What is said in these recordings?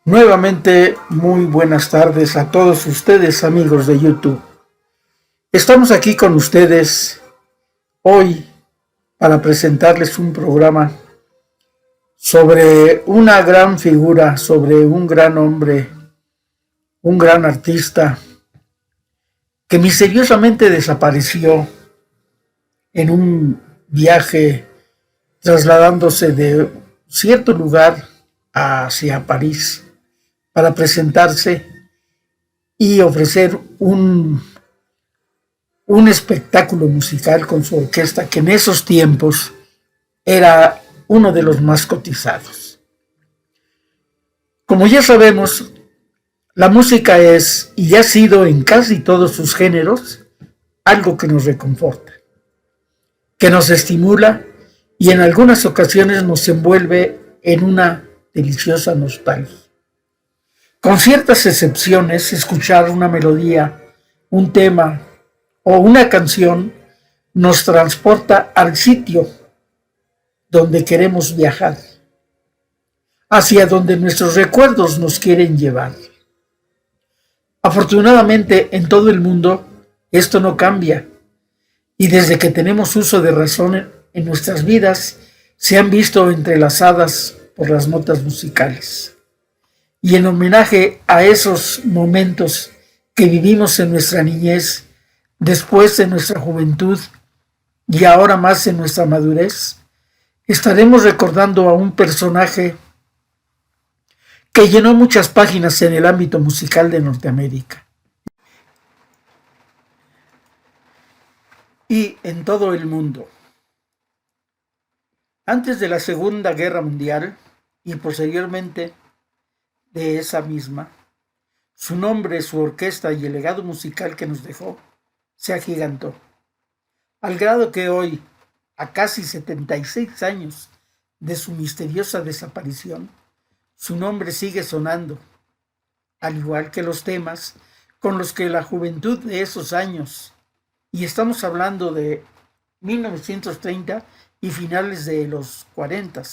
Nuevamente, muy buenas tardes a todos ustedes, amigos de YouTube. Estamos aquí con ustedes hoy para presentarles un programa sobre una gran figura, sobre un gran hombre, un gran artista que misteriosamente desapareció en un viaje trasladándose de cierto lugar hacia París para presentarse y ofrecer un espectáculo musical con su orquesta que en esos tiempos era uno de los más cotizados. Como ya sabemos, la música es y ha sido en casi todos sus géneros algo que nos reconforta, que nos estimula y en algunas ocasiones nos envuelve en una deliciosa nostalgia. Con ciertas excepciones, escuchar una melodía, un tema o una canción nos transporta al sitio donde queremos viajar, hacia donde nuestros recuerdos nos quieren llevar. Afortunadamente, en todo el mundo esto no cambia y desde que tenemos uso de razón en nuestras vidas se han visto entrelazadas por las notas musicales. Y en homenaje a esos momentos que vivimos en nuestra niñez, después en nuestra juventud y ahora más en nuestra madurez, estaremos recordando a un personaje que llenó muchas páginas en el ámbito musical de Norteamérica y en todo el mundo. Antes de la Segunda Guerra Mundial y posteriormente de esa misma, su nombre, su orquesta y el legado musical que nos dejó se agigantó, al grado que hoy, a casi 76 años de su misteriosa desaparición, su nombre sigue sonando, al igual que los temas con los que la juventud de esos años, y estamos hablando de 1930 y finales de los 40.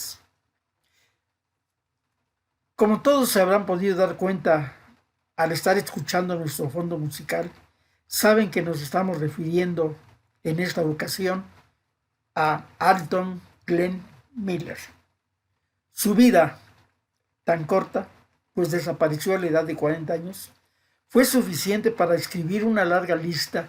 Como todos se habrán podido dar cuenta al estar escuchando nuestro fondo musical, saben que nos estamos refiriendo en esta ocasión a Alton Glenn Miller. Su vida, tan corta, pues desapareció a la edad de 40 años, fue suficiente para escribir una larga lista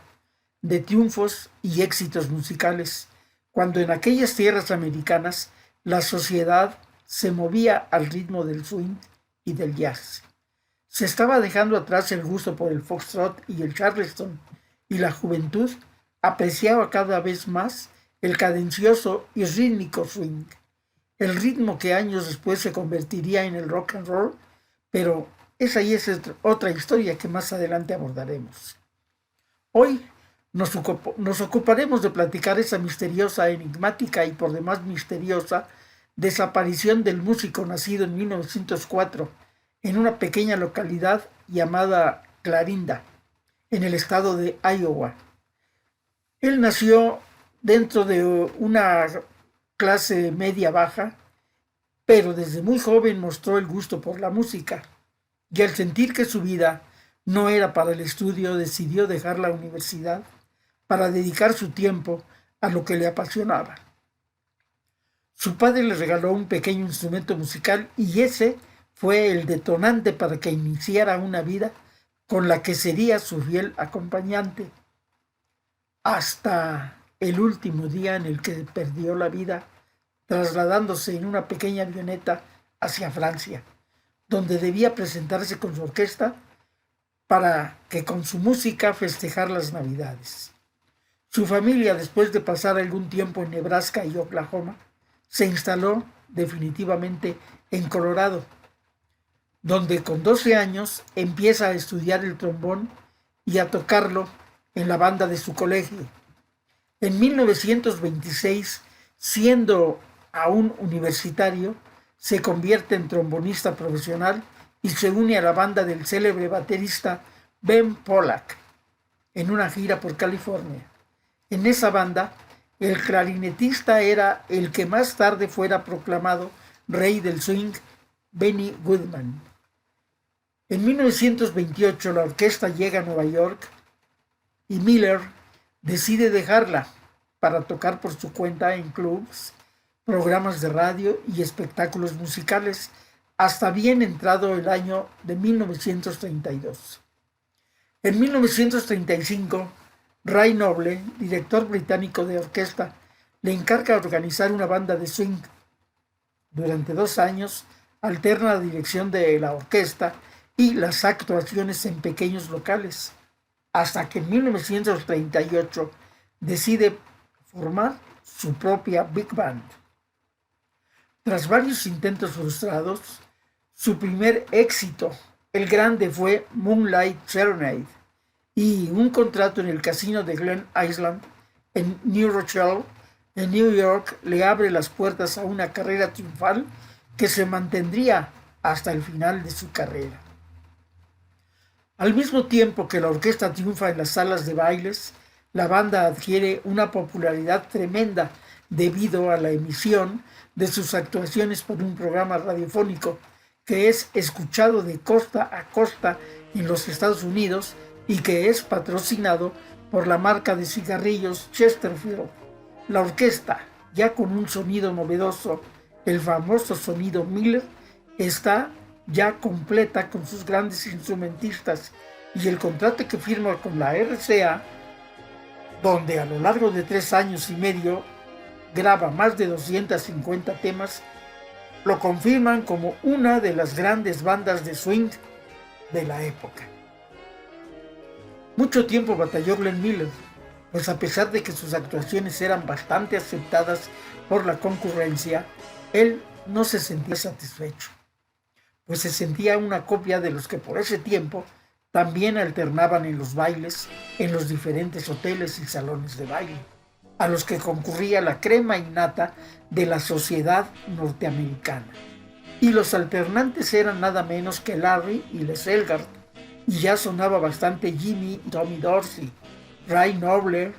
de triunfos y éxitos musicales, cuando en aquellas tierras americanas la sociedad se movía al ritmo del swing y del jazz. Se estaba dejando atrás el gusto por el foxtrot y el charleston, y la juventud apreciaba cada vez más el cadencioso y rítmico swing, el ritmo que años después se convertiría en el rock and roll, pero esa ya es otra historia que más adelante abordaremos. Hoy nos ocuparemos de platicar esa misteriosa, enigmática y por demás misteriosa desaparición del músico nacido en 1904 en una pequeña localidad llamada Clarinda, en el estado de Iowa. Él nació dentro de una clase media-baja, pero desde muy joven mostró el gusto por la música, y al sentir que su vida no era para el estudio, decidió dejar la universidad para dedicar su tiempo a lo que le apasionaba. Su padre le regaló un pequeño instrumento musical y ese fue el detonante para que iniciara una vida con la que sería su fiel acompañante hasta el último día en el que perdió la vida trasladándose en una pequeña avioneta hacia Francia, donde debía presentarse con su orquesta para que con su música festejar las Navidades. Su familia, después de pasar algún tiempo en Nebraska y Oklahoma, se instaló definitivamente en Colorado, donde con 12 años empieza a estudiar el trombón y a tocarlo en la banda de su colegio. En 1926, siendo aún universitario, se convierte en trombonista profesional y se une a la banda del célebre baterista Ben Pollack en una gira por California. En esa banda, el clarinetista era el que más tarde fuera proclamado rey del swing, Benny Goodman. En 1928 la orquesta llega a Nueva York y Miller decide dejarla para tocar por su cuenta en clubs, programas de radio y espectáculos musicales hasta bien entrado el año de 1932. En 1935, Ray Noble, director británico de orquesta, le encarga organizar una banda de swing. Durante 2 años alterna la dirección de la orquesta y las actuaciones en pequeños locales, hasta que en 1938 decide formar su propia Big Band. Tras varios intentos frustrados, su primer éxito, el grande, fue Moonlight Serenade, y un contrato en el casino de Glen Island, en New Rochelle, en New York, le abre las puertas a una carrera triunfal que se mantendría hasta el final de su carrera. Al mismo tiempo que la orquesta triunfa en las salas de bailes, la banda adquiere una popularidad tremenda debido a la emisión de sus actuaciones por un programa radiofónico que es escuchado de costa a costa en los Estados Unidos y que es patrocinado por la marca de cigarrillos Chesterfield. La orquesta, ya con un sonido novedoso, el famoso sonido Miller, está ya completa con sus grandes instrumentistas, y el contrato que firma con la RCA, donde a lo largo de 3 años y medio graba más de 250 temas, lo confirman como una de las grandes bandas de swing de la época. Mucho tiempo batalló Glenn Miller, pues a pesar de que sus actuaciones eran bastante aceptadas por la concurrencia, él no se sentía satisfecho, pues se sentía una copia de los que por ese tiempo también alternaban en los bailes en los diferentes hoteles y salones de baile, a los que concurría la crema innata de la sociedad norteamericana. Y los alternantes eran nada menos que Larry y Les Elgart, y ya sonaba bastante Jimmy y Tommy Dorsey, Ray Noble,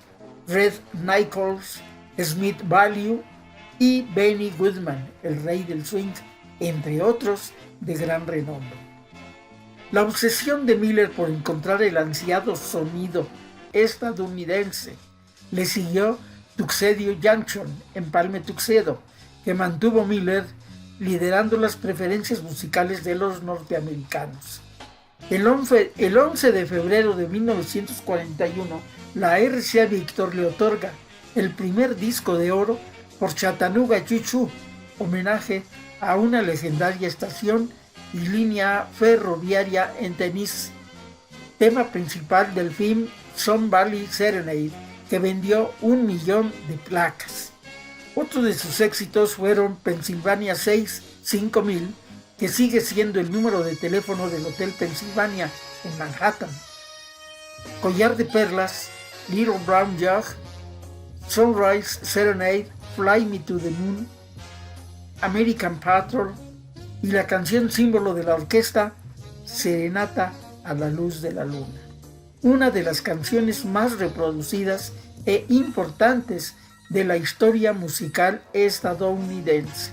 Red Nichols, Smith Value y Benny Goodman, el rey del swing, entre otros de gran renombre. La obsesión de Miller por encontrar el ansiado sonido estadounidense le siguió Tuxedo Junction en Palme Tuxedo, que mantuvo Miller liderando las preferencias musicales de los norteamericanos. El 11 de febrero de 1941, la RCA Victor le otorga el primer disco de oro por Chattanooga Choo Choo, homenaje a una legendaria estación y línea ferroviaria en Tennessee, tema principal del film Sun Valley Serenade, que vendió 1 millón de placas. Otro de sus éxitos fueron Pennsylvania 6-5000, que sigue siendo el número de teléfono del Hotel Pennsylvania en Manhattan, Collar de Perlas, Little Brown Jug, Sunrise Serenade, Fly Me to the Moon, American Patrol y la canción símbolo de la orquesta, Serenata a la luz de la luna, una de las canciones más reproducidas e importantes de la historia musical estadounidense.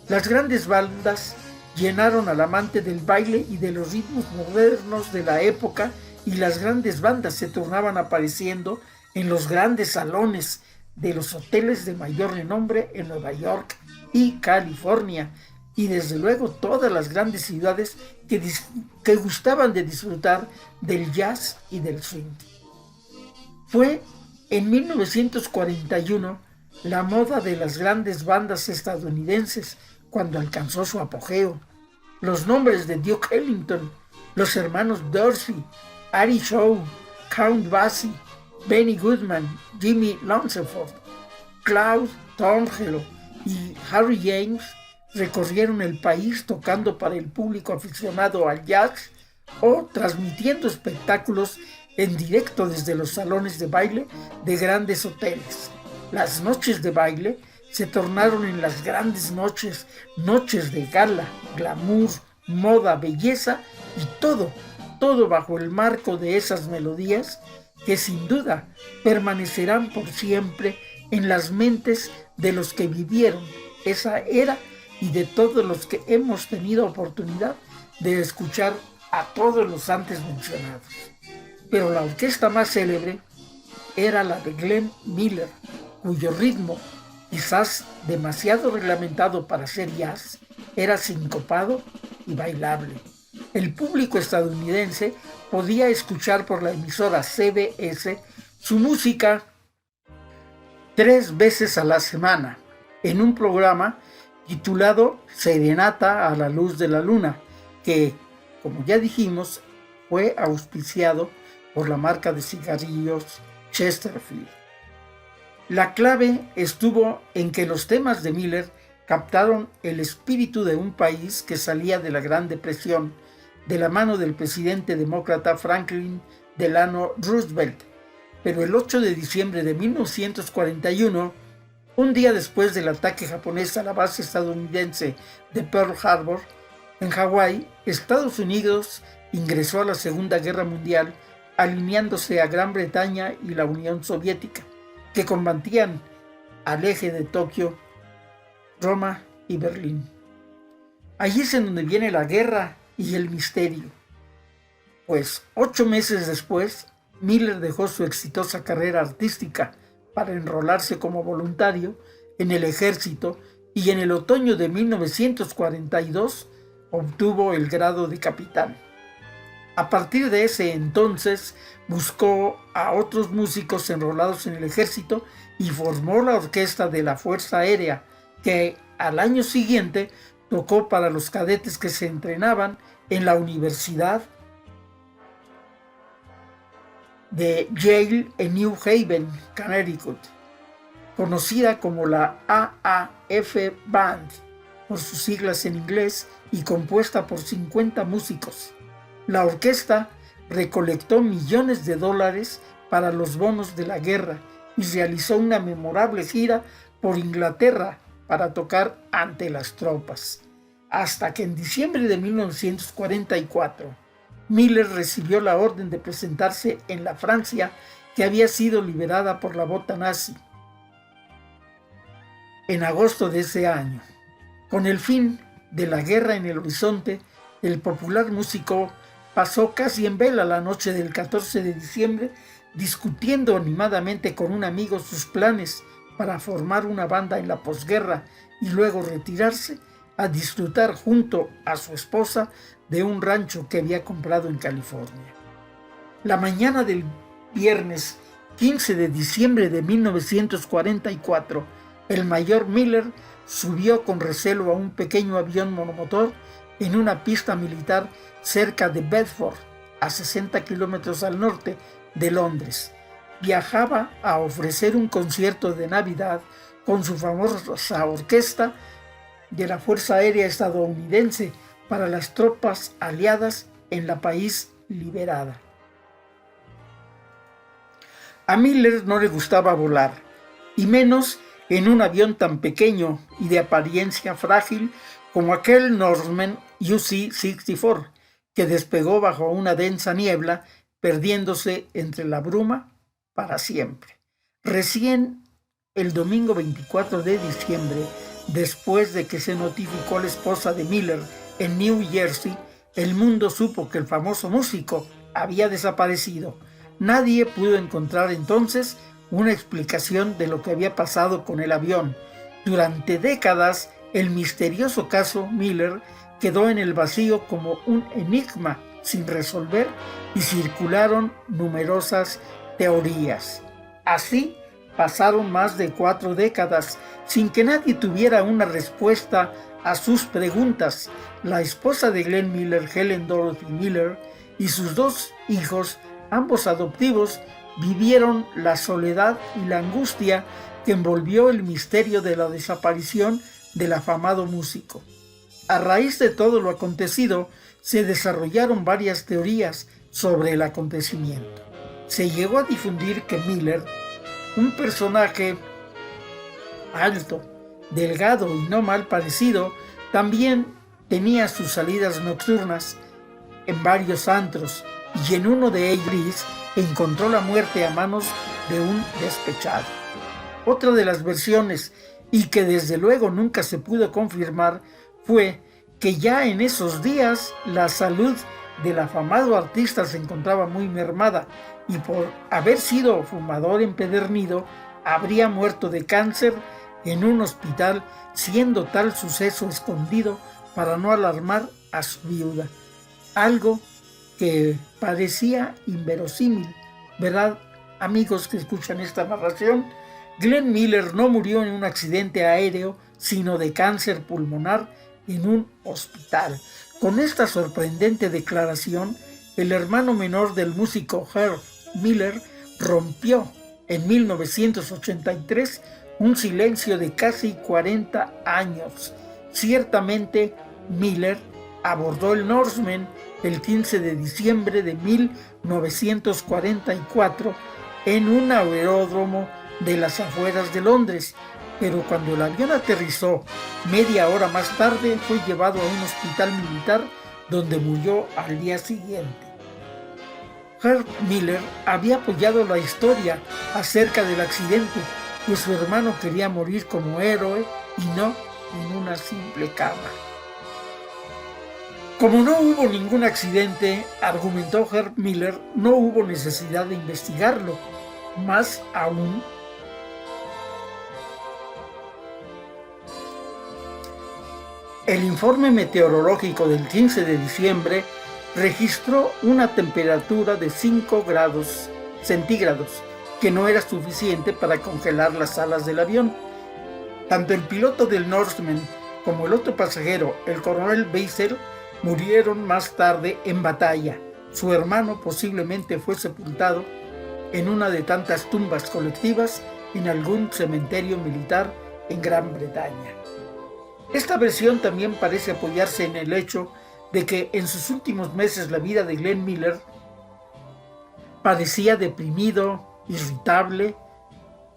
Las grandes bandas llenaron al amante del baile y de los ritmos modernos de la época, y las grandes bandas se tornaban apareciendo en los grandes salones de los hoteles de mayor renombre en Nueva York y California, y desde luego todas las grandes ciudades que gustaban de disfrutar del jazz y del swing. Fue en 1941 la moda de las grandes bandas estadounidenses cuando alcanzó su apogeo. Los nombres de Duke Ellington, los hermanos Dorsey, Artie Shaw, Count Basie, Benny Goodman, Jimmy Lunceford, Claude Tongelo y Harry James recorrieron el país tocando para el público aficionado al jazz o transmitiendo espectáculos en directo desde los salones de baile de grandes hoteles. Las noches de baile se tornaron en las grandes noches de gala, glamour, moda, belleza y todo bajo el marco de esas melodías que sin duda permanecerán por siempre en las mentes de los que vivieron esa era y de todos los que hemos tenido oportunidad de escuchar a todos los antes mencionados. Pero la orquesta más célebre era la de Glenn Miller, cuyo ritmo, quizás demasiado reglamentado para ser jazz, era sincopado y bailable. El público estadounidense podía escuchar por la emisora CBS su música 3 veces a la semana, en un programa titulado Serenata a la luz de la luna, que, como ya dijimos, fue auspiciado por la marca de cigarrillos Chesterfield. La clave estuvo en que los temas de Miller captaron el espíritu de un país que salía de la Gran Depresión de la mano del presidente demócrata Franklin Delano Roosevelt. Pero el 8 de diciembre de 1941, un día después del ataque japonés a la base estadounidense de Pearl Harbor, en Hawái, Estados Unidos ingresó a la Segunda Guerra Mundial alineándose a Gran Bretaña y la Unión Soviética, que combatían al eje de Tokio, Roma y Berlín. Allí es en donde viene la guerra y el misterio, pues 8 meses después, Miller dejó su exitosa carrera artística para enrolarse como voluntario en el ejército y en el otoño de 1942 obtuvo el grado de capitán. A partir de ese entonces buscó a otros músicos enrolados en el ejército y formó la orquesta de la Fuerza Aérea, que al año siguiente tocó para los cadetes que se entrenaban en la Universidad de Yale en New Haven, Connecticut, conocida como la AAF Band por sus siglas en inglés y compuesta por 50 músicos. La orquesta recolectó millones de dólares para los bonos de la guerra y realizó una memorable gira por Inglaterra para tocar ante las tropas, hasta que en diciembre de 1944 Miller recibió la orden de presentarse en la Francia que había sido liberada por la bota nazi en agosto de ese año. Con el fin de la guerra en el horizonte, el popular músico pasó casi en vela la noche del 14 de diciembre discutiendo animadamente con un amigo sus planes para formar una banda en la posguerra y luego retirarse a disfrutar junto a su esposa de un rancho que había comprado en California. La mañana del viernes 15 de diciembre de 1944, el mayor Miller subió con recelo a un pequeño avión monomotor en una pista militar cerca de Bedford, a 60 kilómetros al norte de Londres. Viajaba a ofrecer un concierto de Navidad con su famosa orquesta de la Fuerza Aérea estadounidense para las tropas aliadas en la país liberada. A Miller no le gustaba volar, y menos en un avión tan pequeño y de apariencia frágil como aquel Norseman UC-64, que despegó bajo una densa niebla, perdiéndose entre la bruma para siempre. Recién el domingo 24 de diciembre, después de que se notificó a la esposa de Miller en New Jersey, el mundo supo que el famoso músico había desaparecido. Nadie pudo encontrar entonces una explicación de lo que había pasado con el avión. Durante décadas, el misterioso caso Miller quedó en el vacío como un enigma sin resolver y circularon numerosas teorías. Así pasaron más de 4 décadas sin que nadie tuviera una respuesta a sus preguntas. La esposa de Glenn Miller, Helen Dorothy Miller, y sus 2 hijos, ambos adoptivos, vivieron la soledad y la angustia que envolvió el misterio de la desaparición del afamado músico. A raíz de todo lo acontecido, se desarrollaron varias teorías sobre el acontecimiento. Se llegó a difundir que Miller, un personaje alto, delgado y no mal parecido, también tenía sus salidas nocturnas en varios antros y en uno de ellos encontró la muerte a manos de un despechado. Otra de las versiones, y que desde luego nunca se pudo confirmar, fue que ya en esos días la salud del afamado artista se encontraba muy mermada y por haber sido fumador empedernido habría muerto de cáncer en un hospital, siendo tal suceso escondido para no alarmar a su viuda. Algo que parecía inverosímil, ¿verdad, amigos que escuchan esta narración? Glenn Miller no murió en un accidente aéreo, sino de cáncer pulmonar en un hospital. Con esta sorprendente declaración, el hermano menor del músico Herb Miller rompió en 1983 un silencio de casi 40 años. Ciertamente, Miller abordó el Norseman el 15 de diciembre de 1944 en un aeródromo de las afueras de Londres, pero cuando el avión aterrizó media hora más tarde fue llevado a un hospital militar donde murió al día siguiente. Herb Miller había apoyado la historia acerca del accidente, pues su hermano quería morir como héroe y no en una simple cama. Como no hubo ningún accidente, argumentó Herb Miller, no hubo necesidad de investigarlo. Más aún, el informe meteorológico del 15 de diciembre registró una temperatura de 5 grados centígrados, que no era suficiente para congelar las alas del avión. Tanto el piloto del Norseman como el otro pasajero, el coronel Beisel, murieron más tarde en batalla. Su hermano posiblemente fue sepultado en una de tantas tumbas colectivas en algún cementerio militar en Gran Bretaña. Esta versión también parece apoyarse en el hecho de que en sus últimos meses la vida de Glenn Miller padecía deprimido, irritable,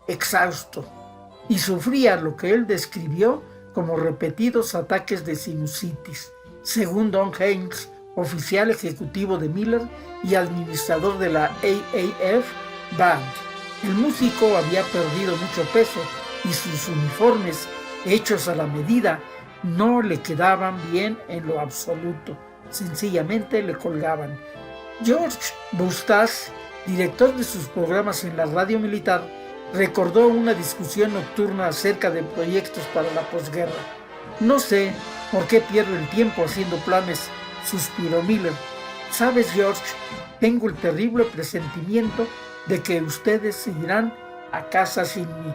exhausto y sufría lo que él describió como repetidos ataques de sinusitis, según Don Haynes, oficial ejecutivo de Miller y administrador de la AAF Band. El músico había perdido mucho peso y sus uniformes, hechos a la medida, no le quedaban bien en lo absoluto. Sencillamente le colgaban. George Bustas, director de sus programas en la radio militar, recordó una discusión nocturna acerca de proyectos para la posguerra. No sé por qué pierdo el tiempo haciendo planes, suspiró Miller. Sabes, George, tengo el terrible presentimiento de que ustedes se irán a casa sin mí.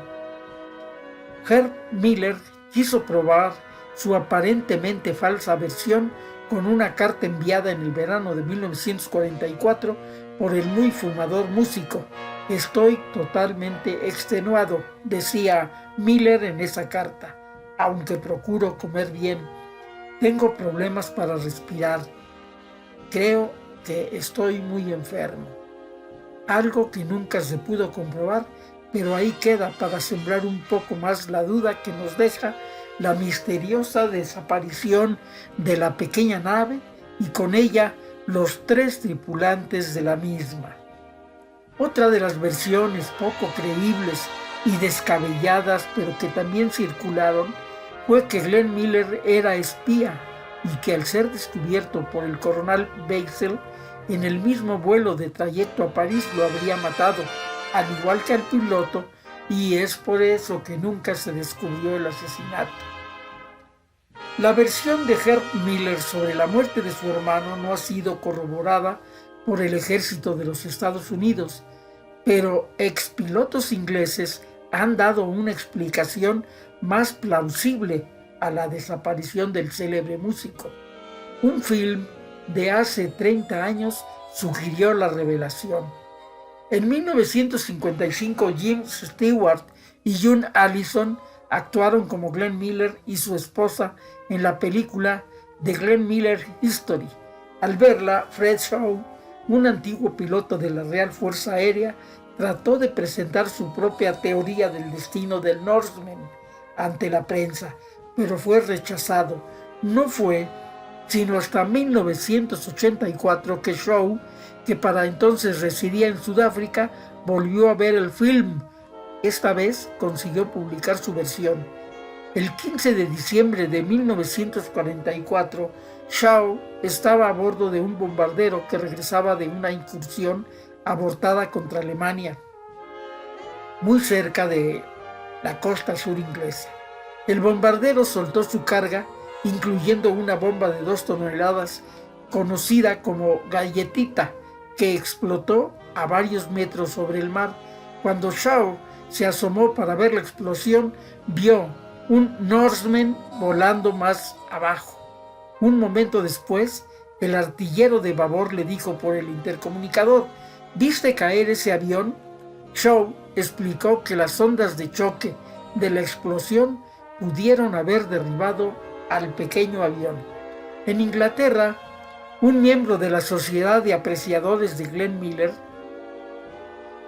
Herb Miller quiso probar su aparentemente falsa versión con una carta enviada en el verano de 1944 por el muy fumador músico. Estoy totalmente extenuado, decía Miller en esa carta, aunque procuro comer bien. Tengo problemas para respirar. Creo que estoy muy enfermo. Algo que nunca se pudo comprobar, pero ahí queda para sembrar un poco más la duda que nos deja la misteriosa desaparición de la pequeña nave y con ella los 3 tripulantes de la misma. Otra de las versiones poco creíbles y descabelladas, pero que también circularon, fue que Glenn Miller era espía y que al ser descubierto por el coronel Beisel en el mismo vuelo de trayecto a París lo habría matado, al igual que al piloto, y es por eso que nunca se descubrió el asesinato. La versión de Herb Miller sobre la muerte de su hermano no ha sido corroborada por el ejército de los Estados Unidos, pero expilotos ingleses han dado una explicación más plausible a la desaparición del célebre músico. Un film de hace 30 años sugirió la revelación. En 1955, James Stewart y June Allison actuaron como Glenn Miller y su esposa en la película The Glenn Miller History. Al verla, Fred Shaw, un antiguo piloto de la Real Fuerza Aérea, trató de presentar su propia teoría del destino del Norseman ante la prensa, pero fue rechazado. No fue sino hasta 1984 que Shaw, que para entonces residía en Sudáfrica, volvió a ver el film. Esta vez consiguió publicar su versión. El 15 de diciembre de 1944, Shaw estaba a bordo de un bombardero que regresaba de una incursión abortada contra Alemania, muy cerca de la costa sur inglesa. El bombardero soltó su carga, incluyendo una bomba de 2 toneladas, conocida como Galletita, que explotó a varios metros sobre el mar. Cuando Shaw se asomó para ver la explosión, vio un Norseman volando más abajo. Un momento después, el artillero de babor le dijo por el intercomunicador: ¿viste caer ese avión? Shaw explicó que las ondas de choque de la explosión pudieron haber derribado al pequeño avión. En Inglaterra, un miembro de la Sociedad de Apreciadores de Glenn Miller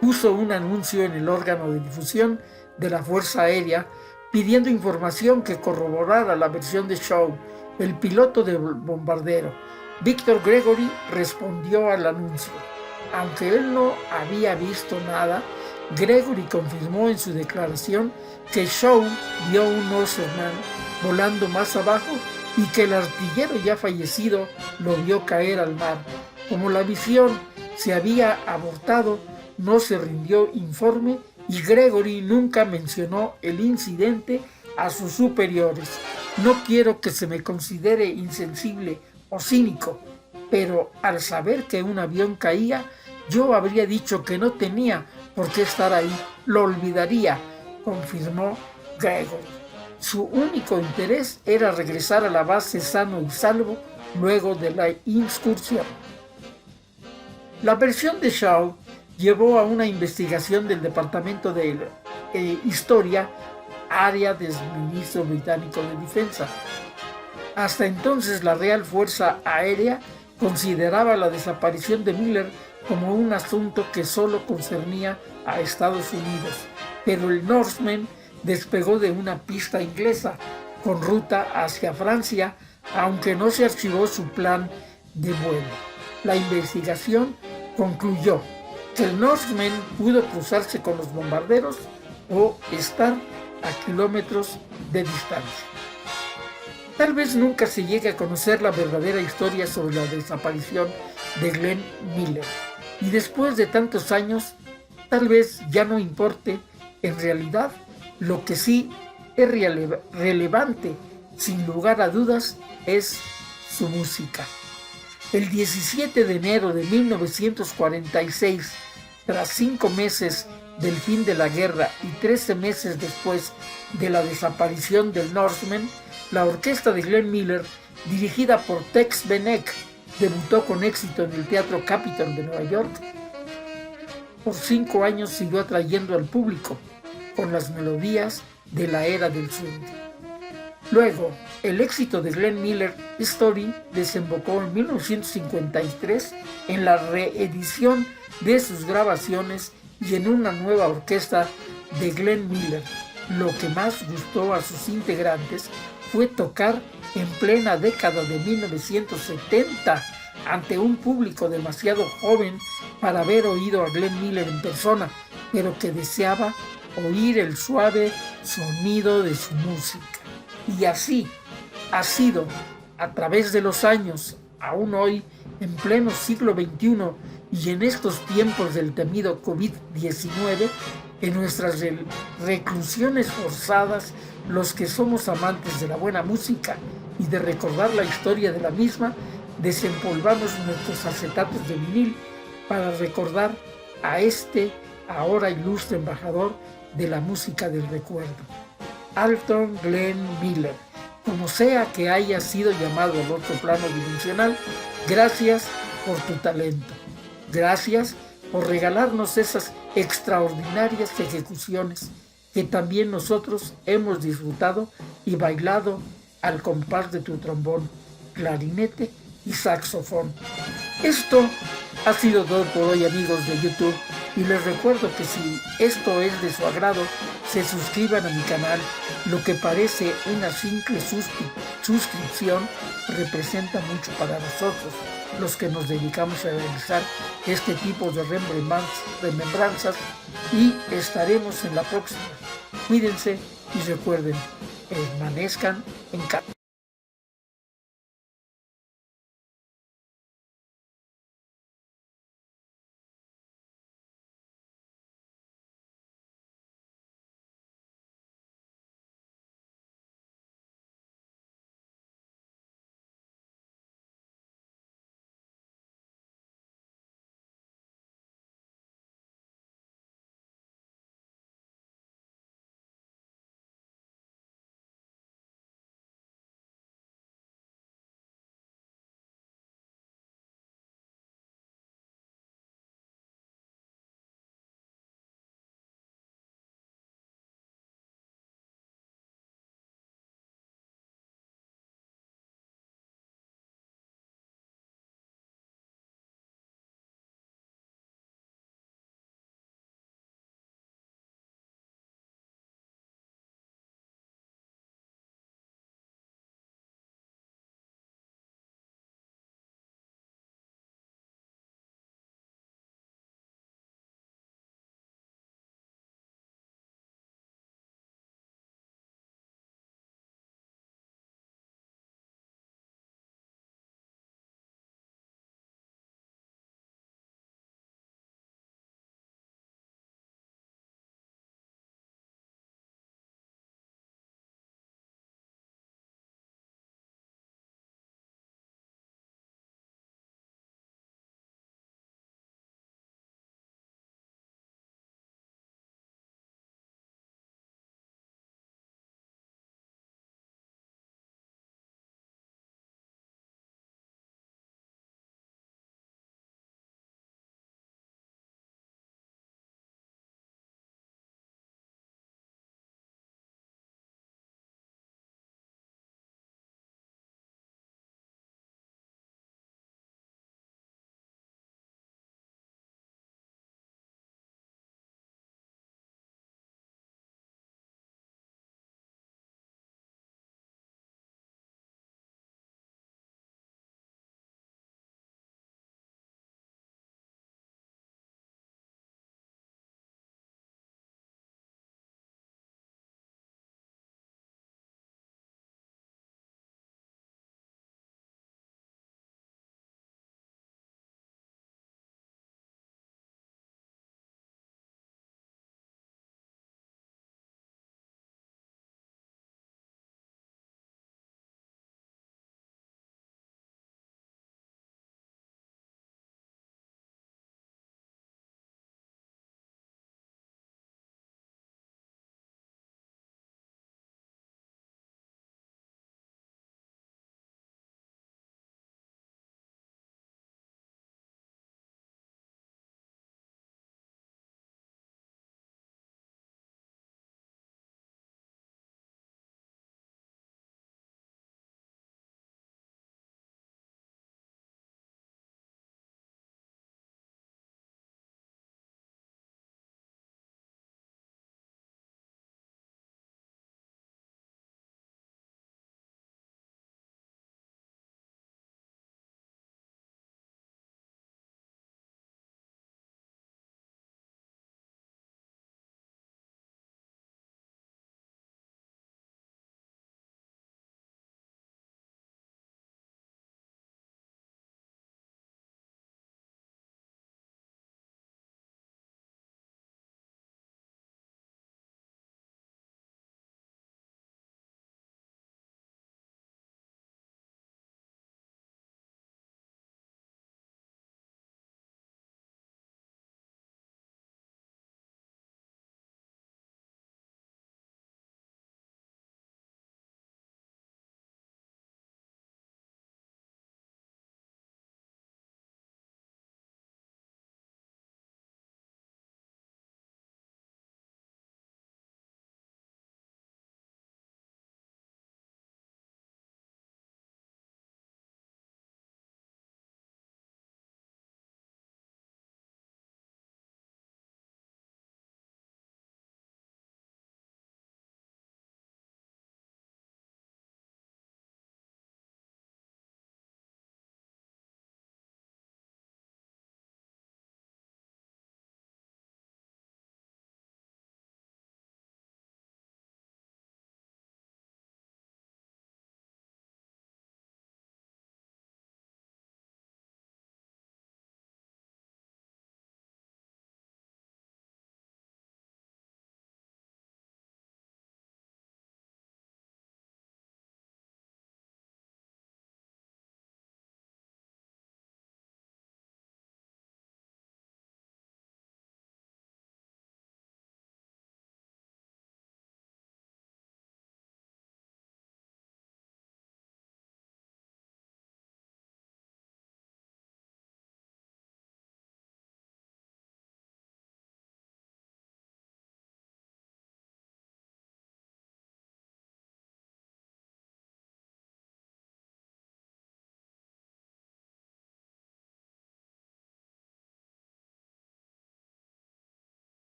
puso un anuncio en el órgano de difusión de la Fuerza Aérea pidiendo información que corroborara la versión de Shaw, el piloto del bombardero. Victor Gregory respondió al anuncio. Aunque él no había visto nada, Gregory confirmó en su declaración que Shaw vio un Norseman volando más abajo y que el artillero ya fallecido lo vio caer al mar. Como la visión se había abortado, no se rindió informe y Gregory nunca mencionó el incidente a sus superiores. No quiero que se me considere insensible o cínico, pero al saber que un avión caía, yo habría dicho que no tenía por qué estar ahí, lo olvidaría, confirmó Gregory. Su único interés era regresar a la base sano y salvo luego de la incursión. La versión de Shaw llevó a una investigación del Departamento de Historia, área del Ministro Británico de Defensa. Hasta entonces, la Real Fuerza Aérea consideraba la desaparición de Miller como un asunto que solo concernía a Estados Unidos, pero el Norseman despegó de una pista inglesa con ruta hacia Francia, aunque no se archivó su plan de vuelo. La investigación concluyó que el Norseman pudo cruzarse con los bombarderos o estar a kilómetros de distancia. Tal vez nunca se llegue a conocer la verdadera historia sobre la desaparición de Glenn Miller. Y después de tantos años, tal vez ya no importe en realidad. Lo que sí es relevante, sin lugar a dudas, es su música. El 17 de enero de 1946, tras 5 meses del fin de la guerra y 13 meses después de la desaparición del Norseman, la orquesta de Glenn Miller, dirigida por Tex Beneke, debutó con éxito en el Teatro Capitol de Nueva York. Por 5 años siguió atrayendo al público con las melodías de la era del swing. Luego, el éxito de Glenn Miller Story desembocó en 1953 en la reedición de sus grabaciones y en una nueva orquesta de Glenn Miller. Lo que más gustó a sus integrantes fue tocar en plena década de 1970 ante un público demasiado joven para haber oído a Glenn Miller en persona, pero que deseaba oír el suave sonido de su música. Y así ha sido a través de los años, aún hoy, en pleno siglo XXI y en estos tiempos del temido COVID-19, en nuestras reclusiones forzadas, los que somos amantes de la buena música y de recordar la historia de la misma, desempolvamos nuestros acetatos de vinil para recordar a este ahora ilustre embajador de la música del recuerdo, Alton Glenn Miller. Como sea que haya sido llamado al otro plano dimensional, gracias por tu talento. Gracias por regalarnos esas extraordinarias ejecuciones que también nosotros hemos disfrutado y bailado al compás de tu trombón, clarinete y saxofón. Esto ha sido todo por hoy, amigos de YouTube, y les recuerdo que si esto es de su agrado, se suscriban a mi canal. Lo que parece una simple suscripción representa mucho para nosotros, los que nos dedicamos a realizar este tipo de remembranzas, y estaremos en la próxima. Cuídense y recuerden, permanezcan en casa.